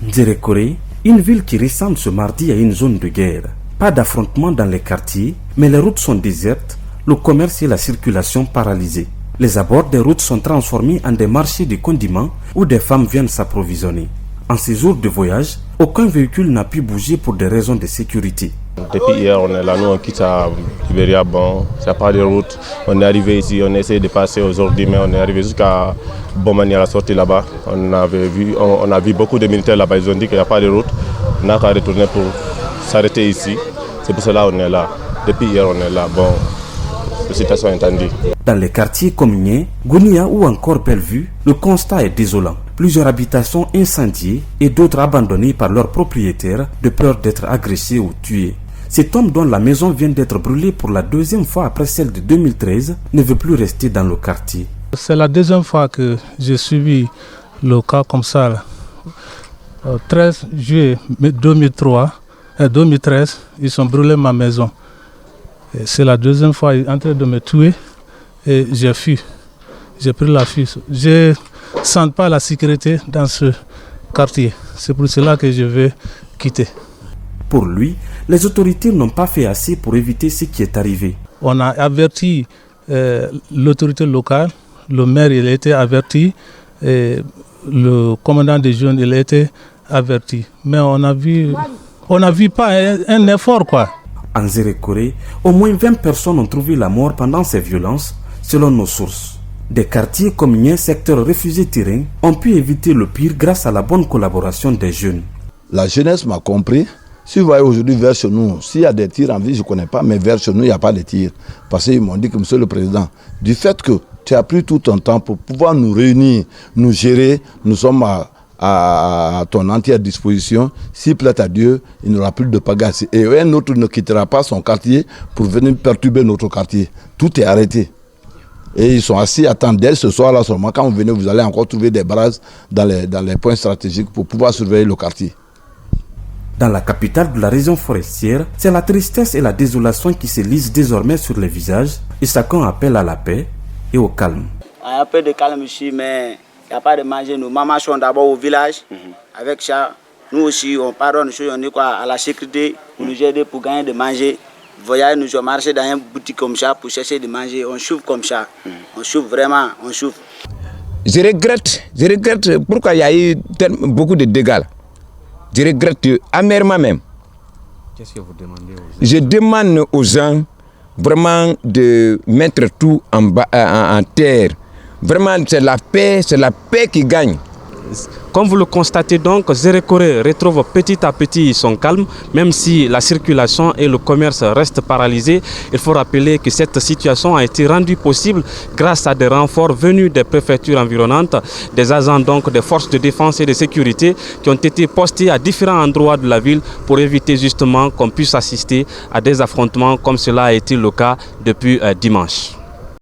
Nzerekore, une ville qui ressemble ce mardi à une zone de guerre. Pas d'affrontements dans les quartiers, mais les routes sont désertes, le commerce et la circulation paralysés. Les abords des routes sont transformés en des marchés de condiments où des femmes viennent s'approvisionner. En ces jours de voyage, aucun véhicule n'a pu bouger pour des raisons de sécurité. Depuis hier, on est là, nous on quitte à Libéria, bon, ça part de route. On est arrivé ici, on essaie de passer aujourd'hui, mais on est arrivé jusqu'à Bomani à la sortie là-bas. On a vu beaucoup de militaires là-bas, ils ont dit qu'il n'y a pas de route. On n'a qu'à retourner pour s'arrêter ici. C'est pour cela qu'on est là. Depuis hier, on est là. Bon, la situation est tendue. Dans les quartiers comme Nié, Gounia ou encore Bellevue, le constat est désolant. Plusieurs habitations incendiées et d'autres abandonnées par leurs propriétaires de peur d'être agressés ou tués. Cet homme dont la maison vient d'être brûlée pour la deuxième fois après celle de 2013 ne veut plus rester dans le quartier. C'est la deuxième fois que j'ai subi le cas comme ça. Le 13 juillet 2013, ils ont brûlé ma maison. C'est la deuxième fois qu'ils sont en train de me tuer et j'ai fui. J'ai pris la fuite. Je ne sens pas la sécurité dans ce quartier. C'est pour cela que je vais quitter. Pour lui, les autorités n'ont pas fait assez pour éviter ce qui est arrivé. On a averti l'autorité locale, le maire il a été averti, et le commandant des jeunes il a été averti. Mais on n'a vu pas un effort quoi. En Nzerekore, au moins 20 personnes ont trouvé la mort pendant ces violences, selon nos sources. Des quartiers comme Nié, secteur refusé terrain, ont pu éviter le pire grâce à la bonne collaboration des jeunes. La jeunesse m'a compris. Si vous voyez aujourd'hui vers chez nous, s'il y a des tirs en ville, je ne connais pas, mais vers chez nous, il n'y a pas de tirs. Parce qu'ils m'ont dit que, monsieur le président, du fait que tu as pris tout ton temps pour pouvoir nous réunir, nous gérer, nous sommes à ton entière disposition. S'il plaît à Dieu, il n'y aura plus de pagasse. Et un autre ne quittera pas son quartier pour venir perturber notre quartier. Tout est arrêté. Et ils sont assis, attendent dès ce soir-là seulement. Quand vous venez, vous allez encore trouver des braises dans les points stratégiques pour pouvoir surveiller le quartier. Dans la capitale de la région forestière, c'est la tristesse et la désolation qui se lisent désormais sur les visages et chacun appelle à la paix et au calme. Il y a un peu de calme ici, mais il n'y a pas de manger. Nos mamans sont d'abord au village avec ça. Nous aussi, on pardonne, on est quoi, à la sécurité pour nous aider pour gagner de manger. Voyez, nous avons marché dans une boutique comme ça pour chercher de manger. On souffre comme ça. On souffre vraiment, on souffre. Je regrette pourquoi il y a eu beaucoup de dégâts. Je regrette amèrement même. Qu'est-ce que vous demandez aux gens? Je demande aux gens vraiment de mettre tout en terre. Vraiment, c'est la paix qui gagne. Comme vous le constatez donc, Nzerekore retrouve petit à petit son calme, même si la circulation et le commerce restent paralysés. Il faut rappeler que cette situation a été rendue possible grâce à des renforts venus des préfectures environnantes, des agents donc des forces de défense et de sécurité qui ont été postés à différents endroits de la ville pour éviter justement qu'on puisse assister à des affrontements comme cela a été le cas depuis dimanche.